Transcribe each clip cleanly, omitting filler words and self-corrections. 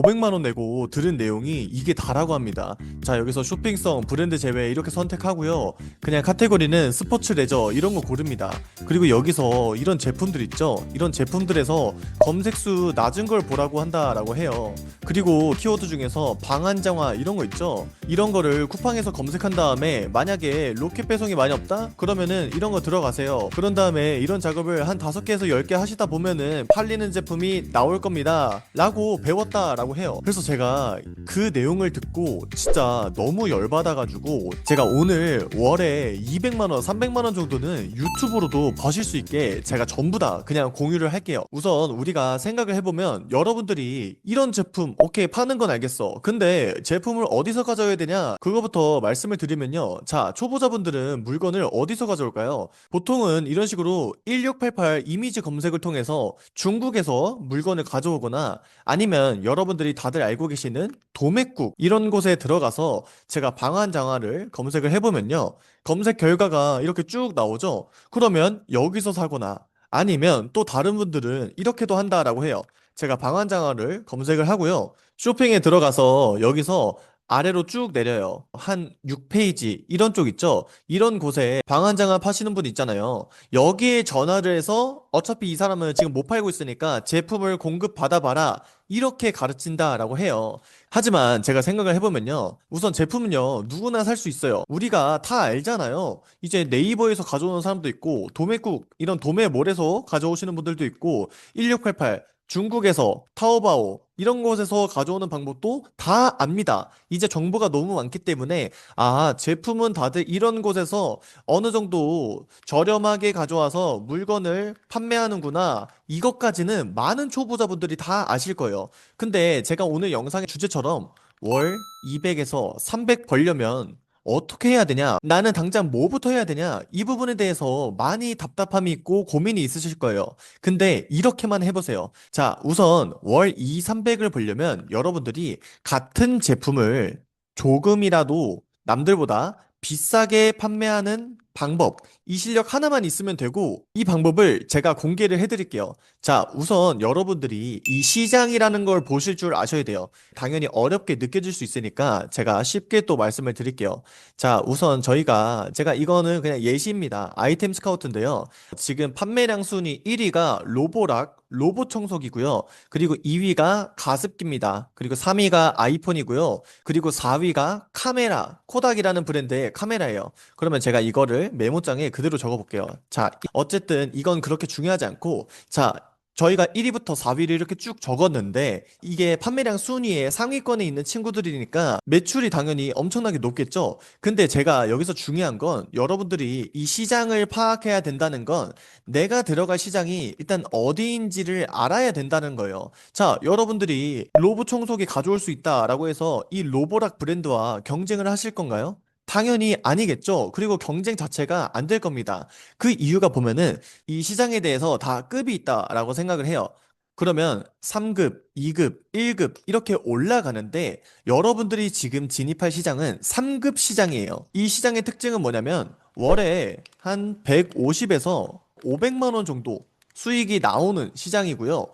500만 원 내고 들은 내용이 이게 다라고 합니다. 자, 여기서 쇼핑성, 브랜드 제외 이렇게 선택하고요. 그냥 카테고리는 스포츠, 레저 이런 거 고릅니다. 그리고 여기서 이런 제품들 있죠? 이런 제품들에서 검색수 낮은 걸 보라고 한다라고 해요. 그리고 키워드 중에서 방한장화 이런 거 있죠? 이런 거를 쿠팡에서 검색한 다음에 만약에 로켓 배송이 많이 없다? 그러면은 이런 거 들어가세요. 그런 다음에 이런 작업을 한 5개에서 10개 하시다 보면은 팔리는 제품이 나올 겁니다. 라고 배웠다라고 해요. 그래서 제가 그 내용을 듣고 진짜 너무 열받아가지고 제가 오늘 월에 200만원, 300만원 정도는 유튜브로도 버실 수 있게 제가 전부 다 그냥 공유를 할게요. 우선 우리가 생각을 해보면 여러분들이 이런 제품 오케이 파는 건 알겠어. 근데 제품을 어디서 가져야 되냐? 그거부터 말씀을 드리면요. 자, 초보자분들은 물건을 어디서 가져올까요? 보통은 이런 식으로 1688 이미지 검색을 통해서 중국에서 물건을 가져오거나 아니면 여러분들이 다들 알고 계시는 도매국 이런 곳에 들어가서 제가 방한장화를 검색을 해보면요. 검색 결과가 이렇게 쭉 나오죠. 그러면 여기서 사거나 아니면 또 다른 분들은 이렇게도 한다라고 해요. 제가 방한장화를 검색을 하고요. 쇼핑에 들어가서 여기서 아래로 쭉 내려요. 한 6페이지 이런 쪽 있죠? 이런 곳에 방한장화 파시는 분 있잖아요. 여기에 전화를 해서 어차피 이 사람은 지금 못 팔고 있으니까 제품을 공급 받아봐라. 이렇게 가르친다라고 해요. 하지만 제가 생각을 해보면요. 우선 제품은요, 누구나 살 수 있어요. 우리가 다 알잖아요. 이제 네이버에서 가져오는 사람도 있고, 도매국, 이런 도매몰에서 가져오시는 분들도 있고, 1688, 중국에서, 타오바오, 이런 곳에서 가져오는 방법도 다 압니다. 이제 정보가 너무 많기 때문에, 아, 제품은 다들 이런 곳에서 어느 정도 저렴하게 가져와서 물건을 판매하는구나. 이것까지는 많은 초보자분들이 다 아실 거예요. 근데 제가 오늘 영상의 주제처럼 월 200에서 300 벌려면 어떻게 해야 되냐? 나는 당장 뭐부터 해야 되냐? 이 부분에 대해서 많이 답답함이 있고 고민이 있으실 거예요. 근데 이렇게만 해보세요. 자, 우선 월 2, 300을 벌려면 여러분들이 같은 제품을 조금이라도 남들보다 비싸게 판매하는 방법, 이 실력 하나만 있으면 되고, 이 방법을 제가 공개를 해드릴게요. 자, 우선 여러분들이 이 시장이라는 걸 보실 줄 아셔야 돼요. 당연히 어렵게 느껴질 수 있으니까 제가 쉽게 또 말씀을 드릴게요. 자, 우선 제가 이거는 그냥 예시입니다. 아이템 스카우트인데요. 지금 판매량 순위 1위가 로보락, 로봇 청소기고요. 그리고 2위가 가습기입니다. 그리고 3위가 아이폰이고요. 그리고 4위가 카메라, 코닥이라는 브랜드의 카메라예요. 그러면 제가 이거를 메모장에 그대로 적어볼게요. 자, 어쨌든 이건 그렇게 중요하지 않고, 자, 저희가 1위부터 4위를 이렇게 쭉 적었는데, 이게 판매량 순위에 상위권에 있는 친구들이니까 매출이 당연히 엄청나게 높겠죠? 근데 제가 여기서 중요한 건 여러분들이 이 시장을 파악해야 된다는 건 내가 들어갈 시장이 일단 어디인지를 알아야 된다는 거예요. 자, 여러분들이 로봇 청소기 가져올 수 있다라고 해서 이 로보락 브랜드와 경쟁을 하실 건가요? 당연히 아니겠죠. 그리고 경쟁 자체가 안 될 겁니다. 그 이유가 보면은 이 시장에 대해서 다 급이 있다라고 생각을 해요. 그러면 3급, 2급, 1급 이렇게 올라가는데 여러분들이 지금 진입할 시장은 3급 시장이에요. 이 시장의 특징은 뭐냐면 월에 한 150에서 500만 원 정도 수익이 나오는 시장이고요.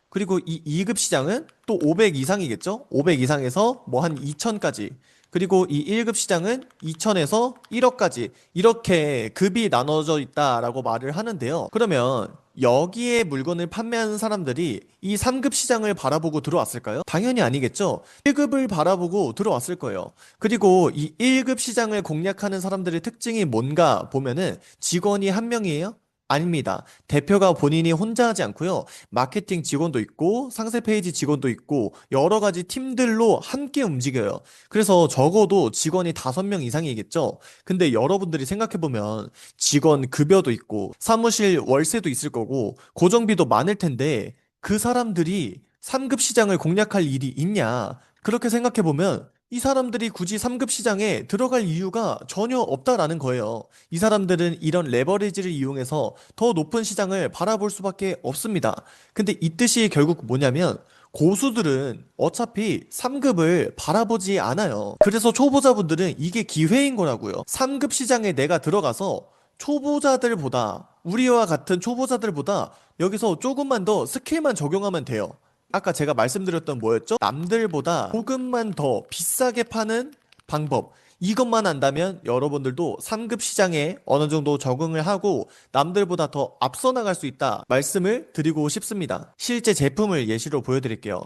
그리고 이 2급 시장은 또 500 이상이겠죠? 500 이상에서 뭐 한 2000까지. 그리고 이 1급 시장은 2000에서 1억까지 이렇게 급이 나눠져 있다라고 말을 하는데요. 그러면 여기에 물건을 판매하는 사람들이 이 3급 시장을 바라보고 들어왔을까요? 당연히 아니겠죠. 1급을 바라보고 들어왔을 거예요. 그리고 이 1급 시장을 공략하는 사람들의 특징이 뭔가 보면은 직원이 한 명이에요? 아닙니다. 대표가 본인이 혼자 하지 않고요. 마케팅 직원도 있고, 상세 페이지 직원도 있고, 여러 가지 팀들로 함께 움직여요. 그래서 적어도 직원이 5명 이상이겠죠? 근데 여러분들이 생각해보면 직원 급여도 있고, 사무실 월세도 있을 거고, 고정비도 많을 텐데, 그 사람들이 3급 시장을 공략할 일이 있냐? 그렇게 생각해보면, 이 사람들이 굳이 3급 시장에 들어갈 이유가 전혀 없다라는 거예요. 이 사람들은 이런 레버리지를 이용해서 더 높은 시장을 바라볼 수밖에 없습니다. 근데 이 뜻이 결국 뭐냐면 고수들은 어차피 3급을 바라보지 않아요. 그래서 초보자분들은 이게 기회인 거라고요. 3급 시장에 내가 들어가서 초보자들보다 우리와 같은 초보자들보다 여기서 조금만 더 스킬만 적용하면 돼요. 아까 제가 말씀드렸던 뭐였죠? 남들보다 조금만 더 비싸게 파는 방법. 이것만 안다면 여러분들도 3급 시장에 어느 정도 적응을 하고 남들보다 더 앞서 나갈 수 있다 말씀을 드리고 싶습니다. 실제 제품을 예시로 보여드릴게요.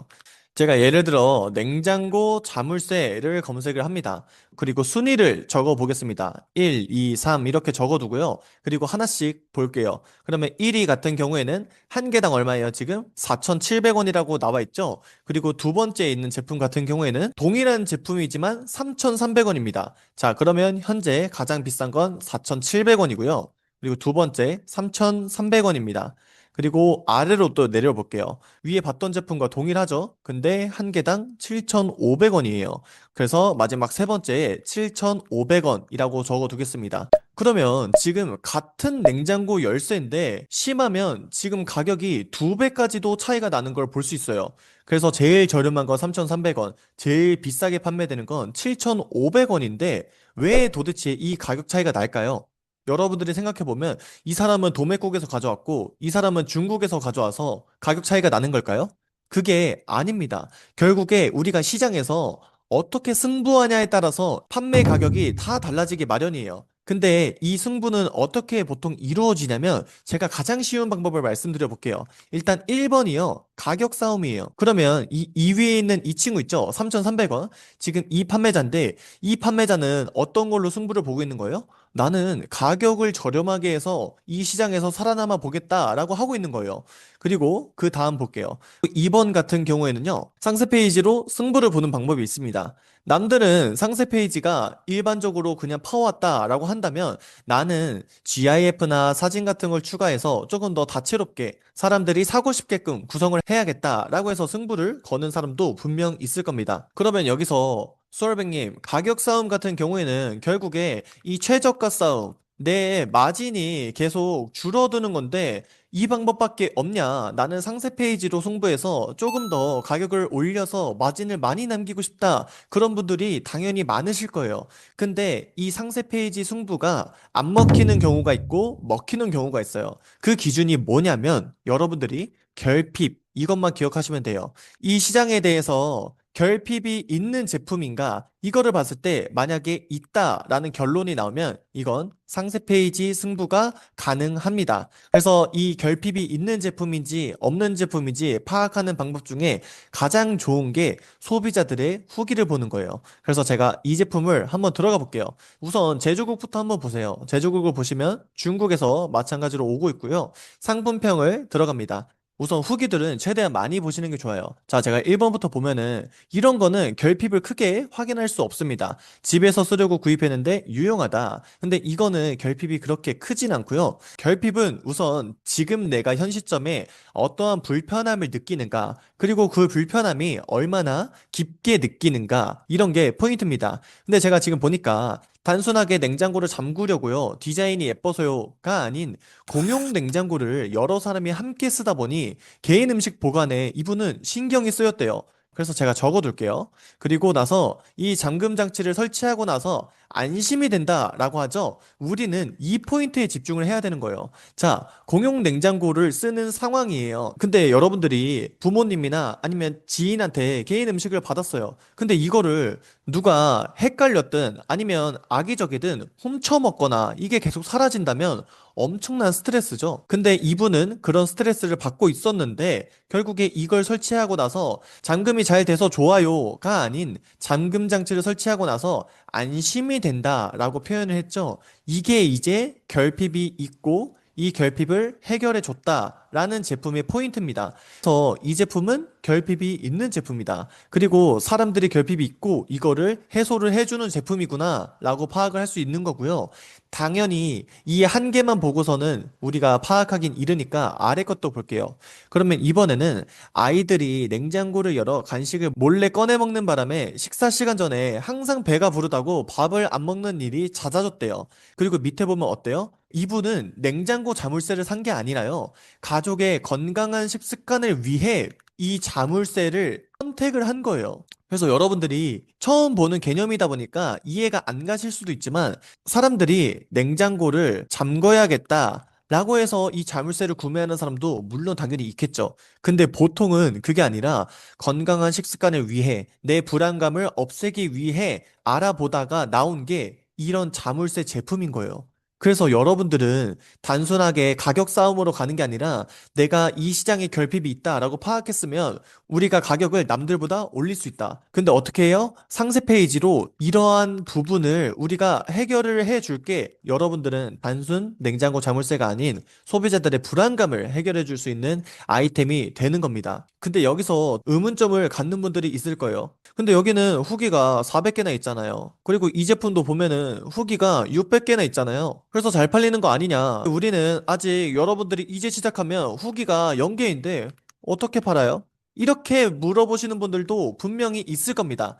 제가 예를 들어 냉장고 자물쇠를 검색을 합니다. 그리고 순위를 적어 보겠습니다. 1, 2, 3 이렇게 적어 두고요. 그리고 하나씩 볼게요. 그러면 1위 같은 경우에는 한 개당 얼마예요? 지금 4,700원이라고 나와 있죠? 그리고 두 번째에 있는 제품 같은 경우에는 동일한 제품이지만 3,300원입니다. 자, 그러면 현재 가장 비싼 건 4,700원이고요. 그리고 두 번째 3,300원입니다. 그리고 아래로 또 내려볼게요. 위에 봤던 제품과 동일하죠? 근데 한 개당 7,500원이에요. 그래서 마지막 세 번째에 7,500원이라고 적어 두겠습니다. 그러면 지금 같은 냉장고 열쇠인데 심하면 지금 가격이 두 배까지도 차이가 나는 걸 볼 수 있어요. 그래서 제일 저렴한 건 3,300원, 제일 비싸게 판매되는 건 7,500원인데 왜 도대체 이 가격 차이가 날까요? 여러분들이 생각해보면 이 사람은 도매국에서 가져왔고 이 사람은 중국에서 가져와서 가격 차이가 나는 걸까요? 그게 아닙니다. 결국에 우리가 시장에서 어떻게 승부하냐에 따라서 판매 가격이 다 달라지기 마련이에요. 근데 이 승부는 어떻게 보통 이루어지냐면 제가 가장 쉬운 방법을 말씀드려 볼게요. 일단 1번이요. 가격 싸움이에요. 그러면 이 2위에 있는 이 친구 있죠? 3,300원. 지금 이 판매자인데 이 판매자는 어떤 걸로 승부를 보고 있는 거예요? 나는 가격을 저렴하게 해서 이 시장에서 살아남아 보겠다라고 하고 있는 거예요. 그리고 그 다음 볼게요. 2번 같은 경우에는요, 상세 페이지로 승부를 보는 방법이 있습니다. 남들은 상세 페이지가 일반적으로 그냥 파왔다라고 한다면 나는 GIF나 사진 같은 걸 추가해서 조금 더 다채롭게 사람들이 사고 싶게끔 구성을 해야겠다라고 해서 승부를 거는 사람도 분명 있을 겁니다. 그러면 여기서 수월백님, 가격 싸움 같은 경우에는 결국에 이 최저가 싸움, 내 마진이 계속 줄어드는 건데 이 방법밖에 없냐? 나는 상세 페이지로 승부해서 조금 더 가격을 올려서 마진을 많이 남기고 싶다. 그런 분들이 당연히 많으실 거예요. 근데 이 상세 페이지 승부가 안 먹히는 경우가 있고 먹히는 경우가 있어요. 그 기준이 뭐냐면 여러분들이 결핍, 이것만 기억하시면 돼요. 이 시장에 대해서 결핍이 있는 제품인가? 이거를 봤을 때 만약에 있다라는 결론이 나오면 이건 상세 페이지 승부가 가능합니다. 그래서 이 결핍이 있는 제품인지 없는 제품인지 파악하는 방법 중에 가장 좋은 게 소비자들의 후기를 보는 거예요. 그래서 제가 이 제품을 한번 들어가 볼게요. 우선 제조국부터 한번 보세요. 제조국을 보시면 중국에서 마찬가지로 오고 있고요. 상품평을 들어갑니다. 우선 후기들은 최대한 많이 보시는 게 좋아요. 자, 제가 1번부터 보면은 이런 거는 결핍을 크게 확인할 수 없습니다. 집에서 쓰려고 구입했는데 유용하다. 근데 이거는 결핍이 그렇게 크진 않고요. 결핍은 우선 지금 내가 현 시점에 어떠한 불편함을 느끼는가, 그리고 그 불편함이 얼마나 깊게 느끼는가, 이런 게 포인트입니다. 근데 제가 지금 보니까 단순하게 냉장고를 잠그려고요. 디자인이 예뻐서요가 아닌 공용 냉장고를 여러 사람이 함께 쓰다 보니 개인 음식 보관에 이분은 신경이 쓰였대요. 그래서 제가 적어둘게요. 그리고 나서 이 잠금 장치를 설치하고 나서 안심이 된다라고 하죠. 우리는 이 포인트에 집중을 해야 되는 거예요. 자, 공용 냉장고를 쓰는 상황이에요. 근데 여러분들이 부모님이나 아니면 지인한테 개인 음식을 받았어요. 근데 이거를 누가 헷갈렸든 아니면 악의적이든 훔쳐 먹거나 이게 계속 사라진다면 엄청난 스트레스죠. 근데 이분은 그런 스트레스를 받고 있었는데 결국에 이걸 설치하고 나서 잠금이 잘 돼서 좋아요가 아닌 잠금 장치를 설치하고 나서 안심이 된다라고 표현을 했죠. 이게 이제 결핍이 있고 이 결핍을 해결해 줬다라는 제품의 포인트입니다. 그래서 이 제품은 결핍이 있는 제품이다. 그리고 사람들이 결핍이 있고 이거를 해소를 해주는 제품이구나 라고 파악을 할 수 있는 거고요. 당연히 이 한 개만 보고서는 우리가 파악하긴 이르니까 아래 것도 볼게요. 그러면 이번에는 아이들이 냉장고를 열어 간식을 몰래 꺼내 먹는 바람에 식사 시간 전에 항상 배가 부르다고 밥을 안 먹는 일이 잦아졌대요. 그리고 밑에 보면 어때요? 이분은 냉장고 자물쇠를 산 게 아니라요. 가족의 건강한 식습관을 위해 이 자물쇠를 선택을 한 거예요. 그래서 여러분들이 처음 보는 개념이다 보니까 이해가 안 가실 수도 있지만 사람들이 냉장고를 잠궈야겠다, 라고 해서 이 자물쇠를 구매하는 사람도 물론 당연히 있겠죠. 근데 보통은 그게 아니라 건강한 식습관을 위해 내 불안감을 없애기 위해 알아보다가 나온 게 이런 자물쇠 제품인 거예요. 그래서 여러분들은 단순하게 가격 싸움으로 가는 게 아니라 내가 이 시장에 결핍이 있다라고 파악했으면 우리가 가격을 남들보다 올릴 수 있다. 근데 어떻게 해요? 상세 페이지로 이러한 부분을 우리가 해결을 해줄게. 여러분들은 단순 냉장고 자물쇠가 아닌 소비자들의 불안감을 해결해 줄 수 있는 아이템이 되는 겁니다. 근데 여기서 의문점을 갖는 분들이 있을 거예요. 근데 여기는 후기가 400개나 있잖아요. 그리고 이 제품도 보면은 후기가 600개나 있잖아요. 그래서 잘 팔리는 거 아니냐. 우리는 아직 여러분들이 이제 시작하면 후기가 0개인데 어떻게 팔아요? 이렇게 물어보시는 분들도 분명히 있을 겁니다.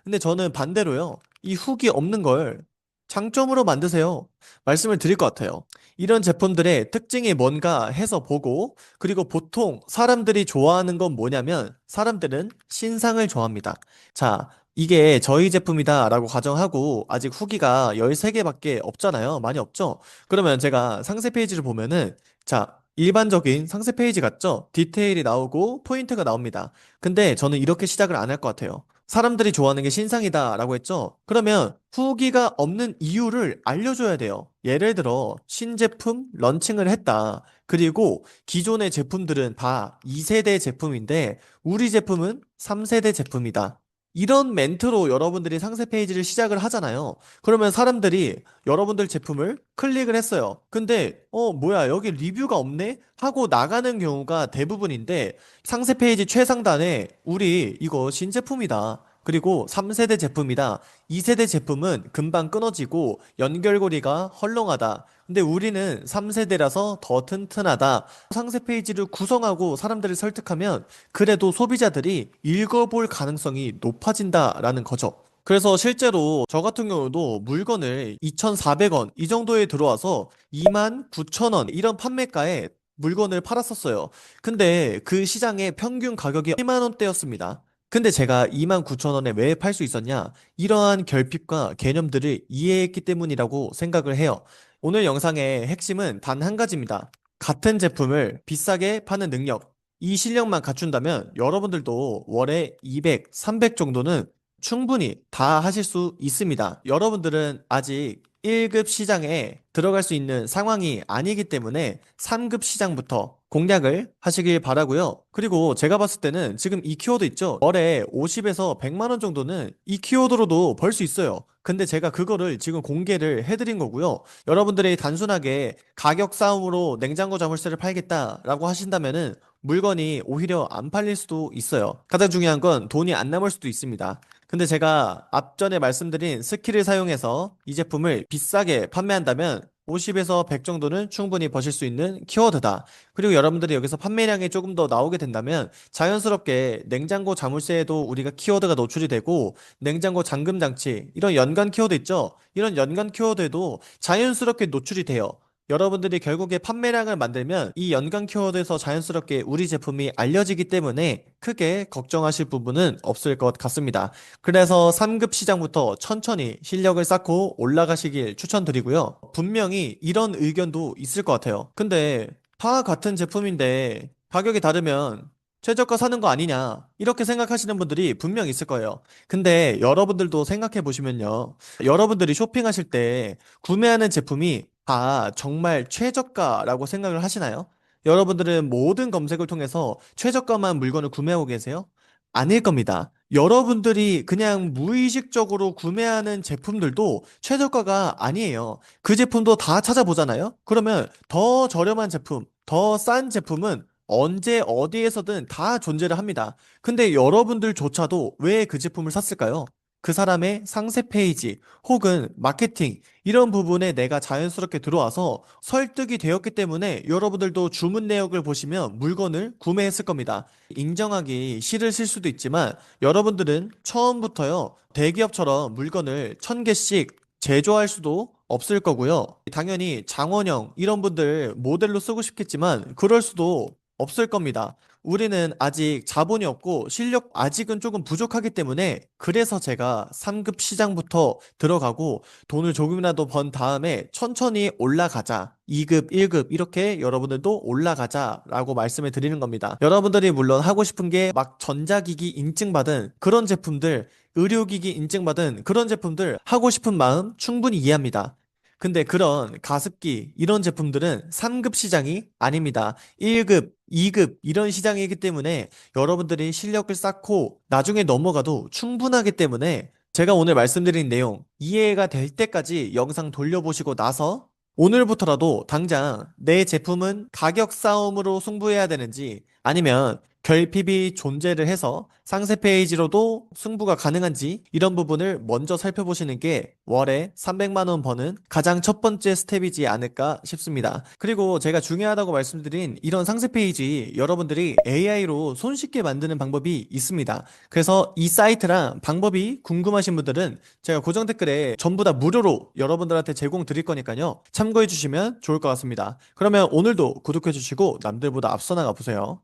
근데 저는 반대로요. 이 훅이 없는 걸 장점으로 만드세요. 말씀을 드릴 것 같아요. 이런 제품들의 특징이 뭔가 해서 보고, 그리고 보통 사람들이 좋아하는 건 뭐냐면, 사람들은 신상을 좋아합니다. 자, 이게 저희 제품이다라고 가정하고, 아직 후기가 13개밖에 없잖아요. 많이 없죠? 그러면 제가 상세 페이지를 보면은, 자, 일반적인 상세 페이지 같죠? 디테일이 나오고, 포인트가 나옵니다. 근데 저는 이렇게 시작을 안 할 것 같아요. 사람들이 좋아하는 게 신상이다라고 했죠? 그러면 후기가 없는 이유를 알려줘야 돼요. 예를 들어, 신제품 런칭을 했다. 그리고 기존의 제품들은 다 2세대 제품인데, 우리 제품은 3세대 제품이다. 이런 멘트로 여러분들이 상세 페이지를 시작을 하잖아요. 그러면 사람들이 여러분들 제품을 클릭을 했어요. 근데, 뭐야, 여기 리뷰가 없네? 하고 나가는 경우가 대부분인데, 상세 페이지 최상단에 우리 이거 신제품이다. 그리고 3세대 제품이다. 2세대 제품은 금방 끊어지고 연결고리가 헐렁하다. 근데 우리는 3세대라서 더 튼튼하다. 상세 페이지를 구성하고 사람들을 설득하면 그래도 소비자들이 읽어볼 가능성이 높아진다라는 거죠. 그래서 실제로 저 같은 경우도 물건을 2,400원 이 정도에 들어와서 29,000원 이런 판매가에 물건을 팔았었어요. 근데 그 시장의 평균 가격이 1만 원대였습니다. 근데 제가 29,000원에 왜 팔 수 있었냐? 이러한 결핍과 개념들을 이해했기 때문이라고 생각을 해요. 오늘 영상의 핵심은 단 한 가지입니다. 같은 제품을 비싸게 파는 능력. 이 실력만 갖춘다면 여러분들도 월에 200, 300 정도는 충분히 다 하실 수 있습니다. 여러분들은 아직 1급 시장에 들어갈 수 있는 상황이 아니기 때문에 3급 시장부터 공략을 하시길 바라고요. 그리고 제가 봤을 때는 지금 이 키워드 있죠? 월에 50에서 100만 원 정도는 이 키워드로도 벌 수 있어요. 근데 제가 그거를 지금 공개를 해드린 거고요. 여러분들이 단순하게 가격 싸움으로 냉장고 자물쇠를 팔겠다라고 하신다면은 물건이 오히려 안 팔릴 수도 있어요. 가장 중요한 건 돈이 안 남을 수도 있습니다. 근데 제가 앞전에 말씀드린 스킬을 사용해서 이 제품을 비싸게 판매한다면 50에서 100 정도는 충분히 버실 수 있는 키워드다. 그리고 여러분들이 여기서 판매량이 조금 더 나오게 된다면 자연스럽게 냉장고 자물쇠에도 우리가 키워드가 노출이 되고 냉장고 잠금 장치 이런 연관 키워드 있죠? 이런 연관 키워드에도 자연스럽게 노출이 돼요. 여러분들이 결국에 판매량을 만들면 이 연관 키워드에서 자연스럽게 우리 제품이 알려지기 때문에 크게 걱정하실 부분은 없을 것 같습니다. 그래서 3급 시장부터 천천히 실력을 쌓고 올라가시길 추천드리고요. 분명히 이런 의견도 있을 것 같아요. 근데 다 같은 제품인데 가격이 다르면 최저가 사는 거 아니냐 이렇게 생각하시는 분들이 분명 있을 거예요. 근데 여러분들도 생각해 보시면요. 여러분들이 쇼핑하실 때 구매하는 제품이 다 정말 최저가라고 생각을 하시나요? 여러분들은 모든 검색을 통해서 최저가만 물건을 구매하고 계세요? 아닐 겁니다. 여러분들이 그냥 무의식적으로 구매하는 제품들도 최저가가 아니에요. 그 제품도 다 찾아보잖아요? 그러면 더 저렴한 제품, 더 싼 제품은 언제 어디에서든 다 존재를 합니다. 근데 여러분들조차도 왜 그 제품을 샀을까요? 그 사람의 상세 페이지 혹은 마케팅 이런 부분에 내가 자연스럽게 들어와서 설득이 되었기 때문에 여러분들도 주문 내역을 보시면 물건을 구매했을 겁니다. 인정하기 싫으실 수도 있지만 여러분들은 처음부터요 대기업처럼 물건을 1,000개씩 제조할 수도 없을 거고요. 당연히 장원영 이런 분들 모델로 쓰고 싶겠지만 그럴 수도 없을 겁니다. 우리는 아직 자본이 없고 실력 아직은 조금 부족하기 때문에 그래서 제가 3급 시장부터 들어가고 돈을 조금이라도 번 다음에 천천히 올라가자. 2급, 1급 이렇게 여러분들도 올라가자라고 말씀을 드리는 겁니다. 여러분들이 물론 하고 싶은 게 막 전자기기 인증받은 그런 제품들, 의료기기 인증받은 그런 제품들 하고 싶은 마음 충분히 이해합니다. 근데 그런 가습기 이런 제품들은 3급 시장이 아닙니다. 1급, 2급 이런 시장이기 때문에 여러분들이 실력을 쌓고 나중에 넘어가도 충분하기 때문에 제가 오늘 말씀드린 내용 이해가 될 때까지 영상 돌려보시고 나서 오늘부터라도 당장 내 제품은 가격 싸움으로 승부해야 되는지 아니면 결핍이 존재를 해서 상세 페이지로도 승부가 가능한지 이런 부분을 먼저 살펴보시는 게 월에 300만 원 버는 가장 첫 번째 스텝이지 않을까 싶습니다. 그리고 제가 중요하다고 말씀드린 이런 상세 페이지 여러분들이 AI로 손쉽게 만드는 방법이 있습니다. 그래서 이 사이트랑 방법이 궁금하신 분들은 제가 고정 댓글에 전부 다 무료로 여러분들한테 제공 드릴 거니까요. 참고해 주시면 좋을 것 같습니다. 그러면 오늘도 구독해 주시고 남들보다 앞서 나가 보세요.